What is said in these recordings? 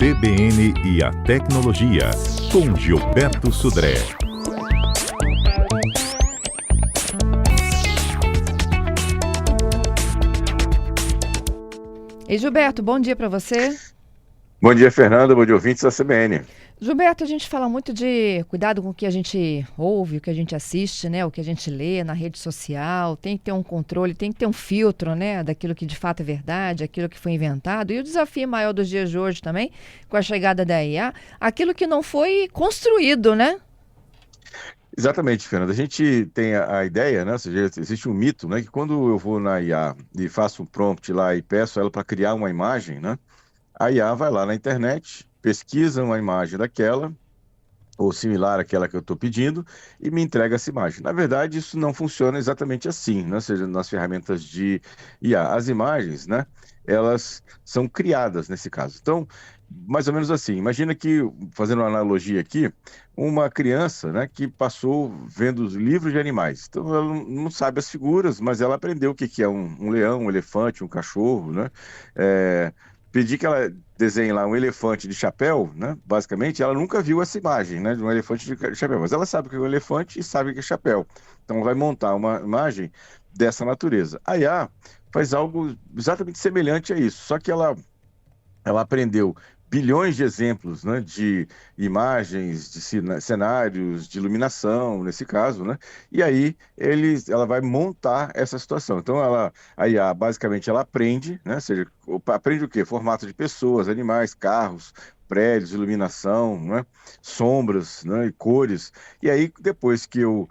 CBN e a Tecnologia, com Gilberto Sudré. Ei, Gilberto, bom dia para você. Bom dia, Fernanda. Bom dia, ouvintes da CBN. Gilberto, a gente fala muito de cuidado com o que a gente ouve, o que a gente assiste, né? O que a gente lê na rede social. Tem que ter um controle, tem que ter um filtro, né? Daquilo que de fato é verdade, aquilo que foi inventado. E o desafio maior dos dias de hoje também, com a chegada da IA, aquilo que não foi construído, né? Exatamente, Fernanda. A gente tem a ideia, né? Ou seja, existe um mito, né? Que quando eu vou na IA e faço um prompt lá e peço ela para criar uma imagem, né? A IA vai lá na internet, pesquisa uma imagem daquela, ou similar àquela que eu estou pedindo, e me entrega essa imagem. Na verdade, isso não funciona exatamente assim, né? Ou seja, nas ferramentas de IA. As imagens, né? Elas são criadas nesse caso. Então, mais ou menos assim, imagina que, fazendo uma analogia aqui, uma criança, né, que passou vendo os livros de animais. Então, ela não sabe as figuras, mas ela aprendeu o que que é um leão, um elefante, um cachorro, né? É, Pedir que ela desenhe lá um elefante de chapéu, né? Basicamente, ela nunca viu essa imagem, né, de um elefante de chapéu, mas ela sabe que é um elefante e sabe que é chapéu. Então, ela vai montar uma imagem dessa natureza. A IA faz algo exatamente semelhante a isso, só que ela aprendeu bilhões de exemplos, né, de imagens, de cenários, de iluminação, nesse caso, né? E aí ela vai montar essa situação. Então, a IA, basicamente, ela aprende, né? Ou seja, aprende o quê? Formato de pessoas, animais, carros, prédios, iluminação, né? Sombras, né? E cores. E aí, depois que eu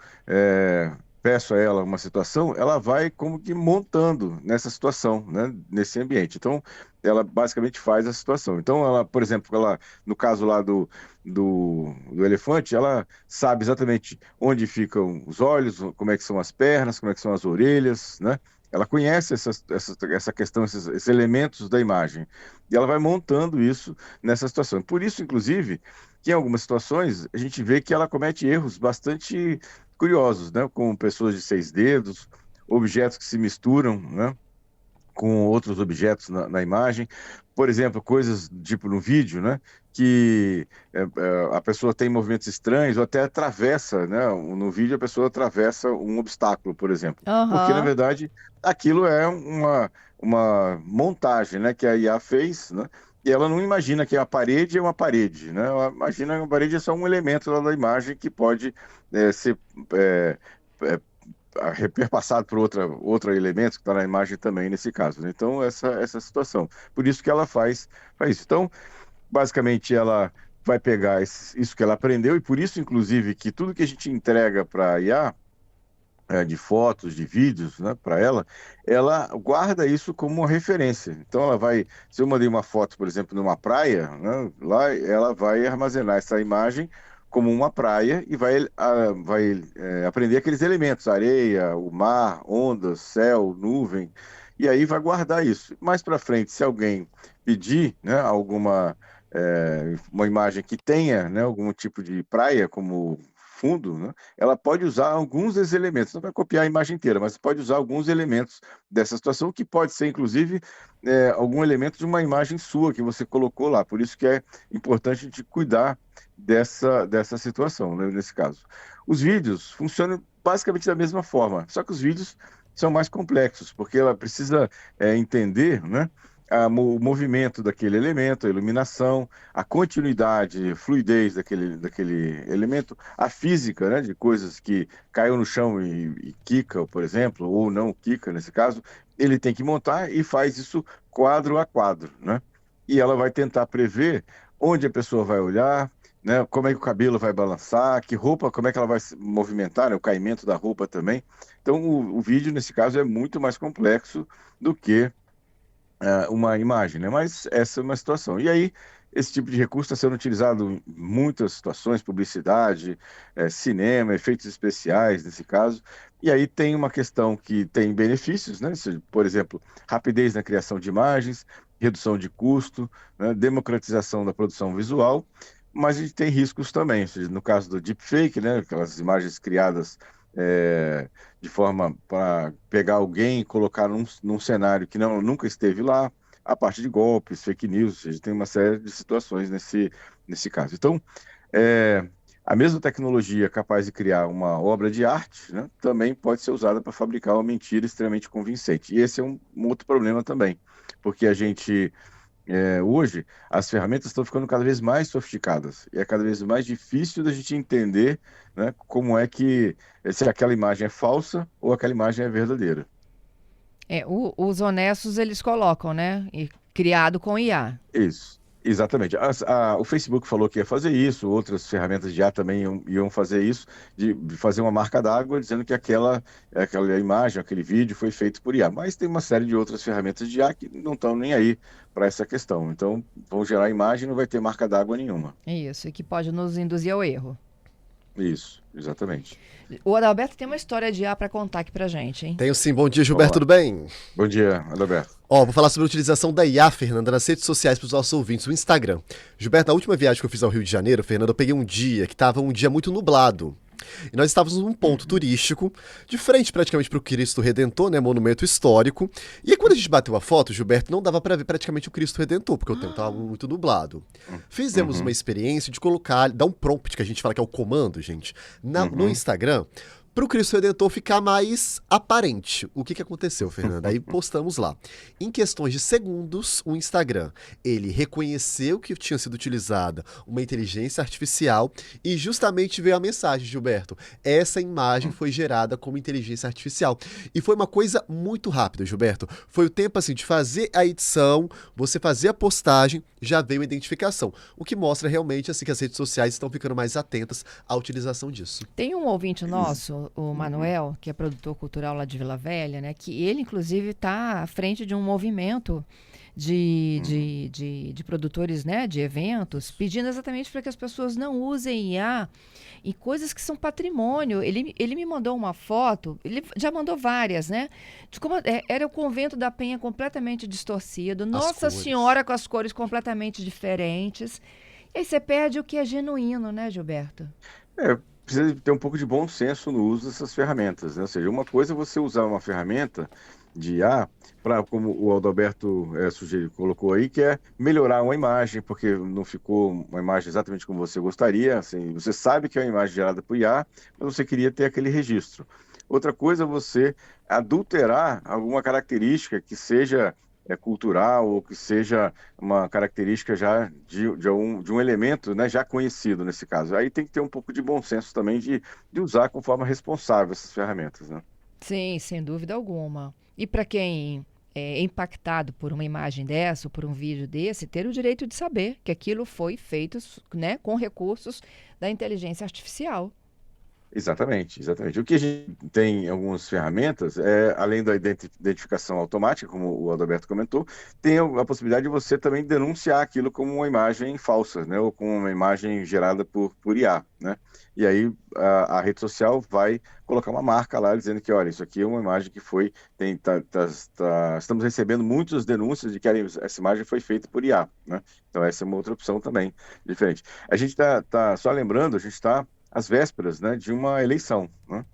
peço a ela uma situação, ela vai como que montando nessa situação, né? Nesse ambiente. Então, ela basicamente faz a situação. Então, ela, por exemplo, no caso lá do elefante, ela sabe exatamente onde ficam os olhos, como é que são as pernas, como é que são as orelhas, né? Ela conhece essa questão, esses elementos da imagem. E ela vai montando isso nessa situação. Por isso, inclusive, que em algumas situações a gente vê que ela comete erros bastante curiosos, né? Com pessoas de 6 dedos, objetos que se misturam, né, com outros objetos na imagem. Por exemplo, coisas tipo no vídeo, né? Que a pessoa tem movimentos estranhos ou até atravessa, né? No vídeo a pessoa atravessa um obstáculo, por exemplo. Porque, na Aham. verdade, aquilo é uma montagem, né? Que a IA fez, né? E ela não imagina que a parede é uma parede, né? Ela imagina que a parede é só um elemento lá da imagem que pode ser é, é, repassado por outro elemento que está na imagem também, nesse caso, né? Então, essa situação. Por isso que ela faz isso. Então, basicamente, ela vai pegar isso que ela aprendeu, e por isso, inclusive, que tudo que a gente entrega para a IA, de fotos, de vídeos, né, para ela guarda isso como uma referência. Então, se eu mandei uma foto, por exemplo, numa praia, né, lá ela vai armazenar essa imagem como uma praia e vai aprender aqueles elementos, areia, o mar, ondas, céu, nuvem, e aí vai guardar isso. Mais para frente, se alguém pedir, né, uma imagem que tenha, né, algum tipo de praia como fundo, né, ela pode usar alguns desses elementos, não vai copiar a imagem inteira, mas pode usar alguns elementos dessa situação, que pode ser, inclusive, algum elemento de uma imagem sua que você colocou lá. Por isso que é importante a gente cuidar dessa situação, né, nesse caso. Os vídeos funcionam basicamente da mesma forma, só que os vídeos são mais complexos, porque ela precisa entender, né, o movimento daquele elemento, a iluminação, a continuidade, fluidez daquele elemento, a física, né, de coisas que caiu no chão e quica, por exemplo, ou não quica, nesse caso, ele tem que montar e faz isso quadro a quadro, né? E ela vai tentar prever onde a pessoa vai olhar, né, como é que o cabelo vai balançar, que roupa, como é que ela vai se movimentar, né, o caimento da roupa também. Então, o vídeo, nesse caso, é muito mais complexo do que uma imagem, né? Mas essa é uma situação. E aí, esse tipo de recurso está sendo utilizado em muitas situações, publicidade, cinema, efeitos especiais, nesse caso. E aí tem uma questão que tem benefícios, né? Por exemplo, rapidez na criação de imagens, redução de custo, né, democratização da produção visual, mas a gente tem riscos também. Ou seja, no caso do deepfake, né? Aquelas imagens criadas de forma para pegar alguém e colocar num cenário que nunca esteve lá, a parte de golpes, fake news, ou seja, tem uma série de situações nesse caso. Então, é, a mesma tecnologia capaz de criar uma obra de arte, né, também pode ser usada para fabricar uma mentira extremamente convincente. E esse é um outro problema também, porque a gente, hoje, as ferramentas estão ficando cada vez mais sofisticadas e é cada vez mais difícil da gente entender, né, como é que, se aquela imagem é falsa ou aquela imagem é verdadeira. Os honestos eles colocam, né? E criado com IA. Isso, exatamente. O Facebook falou que ia fazer isso, outras ferramentas de IA também iam fazer isso, de fazer uma marca d'água dizendo que aquela imagem, aquele vídeo foi feito por IA. Mas tem uma série de outras ferramentas de IA que não estão nem aí para essa questão. Então, vão gerar imagem e não vai ter marca d'água nenhuma. É isso, e que pode nos induzir ao erro. Isso, exatamente. O Adalberto tem uma história de IA para contar aqui pra gente, hein? Tenho sim. Bom dia, Gilberto, Vamos tudo bem? Bom dia, Adalberto. Vou falar sobre a utilização da IA, Fernanda, nas redes sociais para os nossos ouvintes, o Instagram. Gilberto, na última viagem que eu fiz ao Rio de Janeiro, Fernanda, eu peguei um dia que estava um dia muito nublado. E nós estávamos num ponto turístico, de frente praticamente para o Cristo Redentor, né, monumento histórico. E aí quando a gente bateu a foto, Gilberto, não dava para ver praticamente o Cristo Redentor, porque o tempo estava muito nublado. Fizemos uma experiência de dar um prompt, que a gente fala que é o comando, gente, no Instagram, para o Cristo Redentor ficar mais aparente. O que aconteceu, Fernanda? Aí postamos lá. Em questões de segundos, o Instagram, ele reconheceu que tinha sido utilizada uma inteligência artificial e justamente veio a mensagem, Gilberto. Essa imagem foi gerada como inteligência artificial. E foi uma coisa muito rápida, Gilberto. Foi o tempo assim de fazer a edição, você fazer a postagem, já veio a identificação. O que mostra realmente assim que as redes sociais estão ficando mais atentas à utilização disso. Tem um ouvinte nosso, o Manuel, que é produtor cultural lá de Vila Velha, né? Que ele, inclusive, está à frente de um movimento de produtores, né, de eventos, pedindo exatamente para que as pessoas não usem IA em coisas que são patrimônio. Ele me mandou uma foto, ele já mandou várias, né? De como era o convento da Penha completamente distorcido, Nossa Senhora com as cores completamente diferentes. E aí você perde o que é genuíno, né, Gilberto? Precisa ter um pouco de bom senso no uso dessas ferramentas, né? Ou seja, uma coisa é você usar uma ferramenta de IA para, como o Adalberto colocou aí, que é melhorar uma imagem, porque não ficou uma imagem exatamente como você gostaria. Assim, você sabe que é uma imagem gerada por IA, mas você queria ter aquele registro. Outra coisa é você adulterar alguma característica que seja cultural ou que seja uma característica já de um elemento, né, já conhecido nesse caso. Aí tem que ter um pouco de bom senso também de usar com forma responsável essas ferramentas, né? Sim, sem dúvida alguma. E para quem é impactado por uma imagem dessa ou por um vídeo desse, ter o direito de saber que aquilo foi feito, né, com recursos da inteligência artificial. Exatamente, exatamente. O que a gente tem em algumas ferramentas, além da identificação automática, como o Adalberto comentou, tem a possibilidade de você também denunciar aquilo como uma imagem falsa, né, ou como uma imagem gerada por IA, né? E aí a rede social vai colocar uma marca lá dizendo que, olha, isso aqui é uma imagem que foi... estamos recebendo muitas denúncias de que essa imagem foi feita por IA, né? Então essa é uma outra opção também diferente. A gente está só lembrando, a gente está às vésperas, né, de uma eleição, né?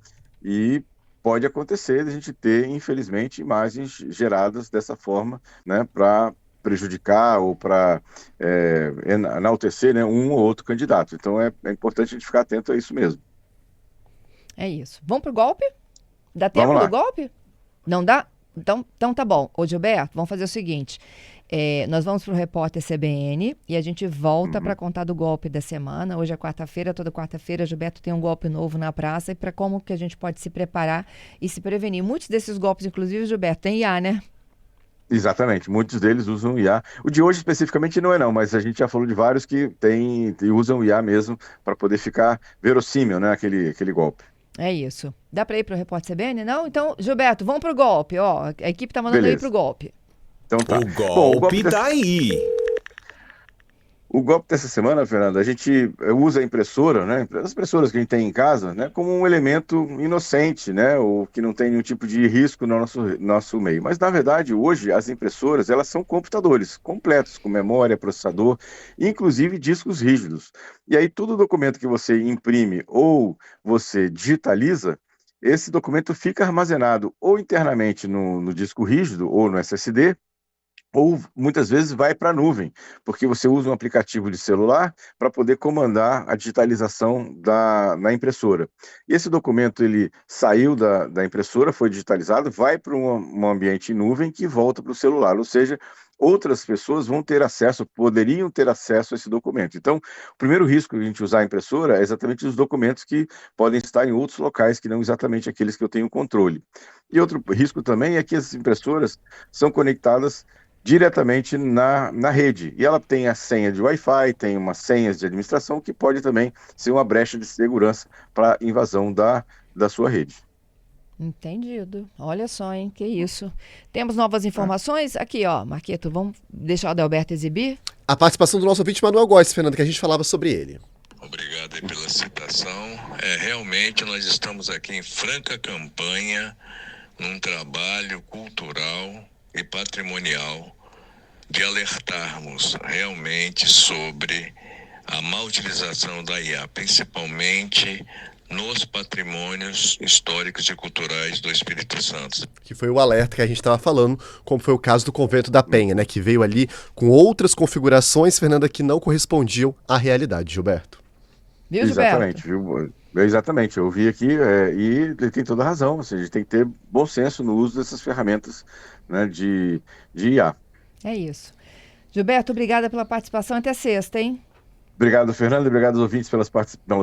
E pode acontecer de a gente ter, infelizmente, imagens geradas dessa forma, né, para prejudicar ou para enaltecer, né, um ou outro candidato. Então é importante a gente ficar atento a isso mesmo. É isso. Vamos pro golpe? Dá tempo do golpe? Não dá? Então tá bom. Ô Gilberto, vamos fazer o seguinte. Nós vamos para o repórter CBN e a gente volta para contar do golpe da semana. Hoje é quarta-feira, toda quarta-feira Gilberto tem um golpe novo na praça e para como que a gente pode se preparar e se prevenir. Muitos desses golpes, inclusive, Gilberto, tem IA, né? Exatamente, muitos deles usam IA. O de hoje especificamente não, mas a gente já falou de vários que usam IA mesmo para poder ficar verossímil, né, aquele golpe. É isso. Dá para ir para o repórter CBN? Não? Então, Gilberto, vamos para o golpe. Ó, a equipe tá mandando ir para o golpe. Então tá. O golpe tá aí. O golpe dessa semana, Fernanda, a gente usa a impressora, né, as impressoras que a gente tem em casa, né, como um elemento inocente, né, ou que não tem nenhum tipo de risco no nosso meio. Mas, na verdade, hoje, as impressoras, elas são computadores completos, com memória, processador, inclusive discos rígidos. E aí, todo documento que você imprime ou você digitaliza, esse documento fica armazenado ou internamente no disco rígido ou no SSD, ou muitas vezes vai para a nuvem, porque você usa um aplicativo de celular para poder comandar a digitalização na impressora. E esse documento ele saiu da impressora, foi digitalizado, vai para um ambiente em nuvem que volta para o celular, ou seja, outras pessoas vão ter acesso, poderiam ter acesso a esse documento. Então, o primeiro risco de a gente usar a impressora é exatamente os documentos que podem estar em outros locais que não exatamente aqueles que eu tenho controle. E outro risco também é que as impressoras são conectadas diretamente na rede. E ela tem a senha de Wi-Fi, tem umas senhas de administração que pode também ser uma brecha de segurança para invasão da sua rede. Entendido. Olha só, hein? Que isso. Temos novas informações? Aqui, ó, Marqueto, vamos deixar o Adalberto exibir? A participação do nosso ouvinte Manuel Góes, Fernanda, que a gente falava sobre ele. Obrigado aí pela citação. Realmente nós estamos aqui em franca campanha, num trabalho cultural e patrimonial de alertarmos realmente sobre a má utilização da IA, principalmente nos patrimônios históricos e culturais do Espírito Santo. Que foi o alerta que a gente estava falando, como foi o caso do Convento da Penha, né? Que veio ali com outras configurações, Fernanda, que não correspondiam à realidade, Gilberto. Viu, Gilberto? Exatamente, viu? Exatamente, eu vi aqui e ele tem toda a razão, ou seja, a gente tem que ter bom senso no uso dessas ferramentas, né, de IA. É isso. Gilberto, obrigada pela participação. Até sexta, hein? Obrigado, Fernando, obrigado aos ouvintes pelas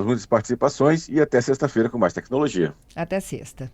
muitas participações e até sexta-feira com mais tecnologia. Até sexta.